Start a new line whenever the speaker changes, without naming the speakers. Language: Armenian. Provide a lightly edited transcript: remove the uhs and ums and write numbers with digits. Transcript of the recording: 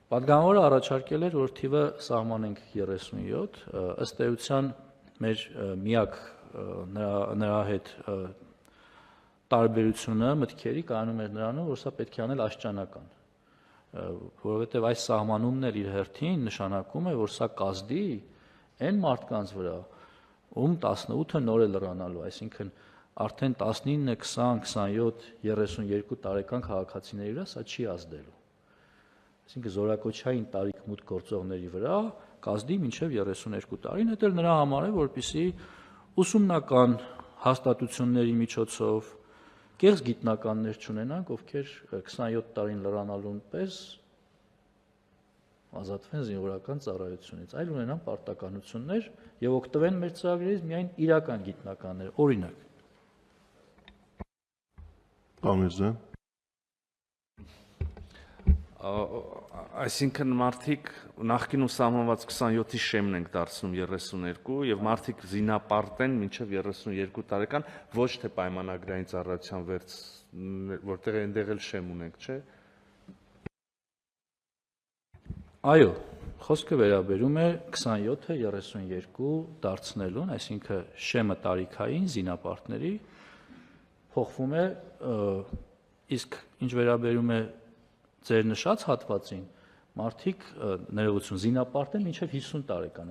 Պատգամավորը առաջարկել էր, որ թիվը սահմանենք 37, ըստ էության մեր միակ նրա հետ տարբերությունը մտքերի կայանում էր նրանում, որ սա պետք է անել աշճանական, որովհետև այս սահմանումն էլ իր հերթին նշանակում է, որ սա կազդի այն մարդկանց վրա, ում 18-ը նոր է լրանալու, այսինքն արդեն 19, 20, 27, 32 տարեկան քաղաքացիների վրա սա չի ազդելու։ Այսինքն զորակոչային տարիք մուտք գործողների վրա կազդի մինչև 32 տարին, դա էլ նրա համար է, որպեսզի ուսումնական հաստատությունների միջոցով կեղծ գիտնականներ չունենանք, ովքեր 27 տարին լրանալուն պես ազատվեն զինվորական ծառայությունից, այլ ունենան պարտականություններ եւ օգտվեն մեր ծրագրերից միայն իրական գիտնականներ, օրինակ։
Այսինքն մարդիկ նախկինում սահմանված 27-ի շեմն ենք դարձնում 32 եւ մարդիկ զինապարտեն մինչեւ 32 տարեկան, ոչ թե պայմանագրային ծառայության վերջ, որտեղ այնտեղ էլ շեմ ունենք, չէ՞։
Այո, խոսքը վերաբերում է 27-ը 32 դարձնելուն, այսինքն շեմը տարիքային զինապարտների փոխվում է, իսկ ինչ վերաբերում է ձեր նշած հատվածին, մարդիկ ներողություն զինապարտ են մինչև 50 տարեկան,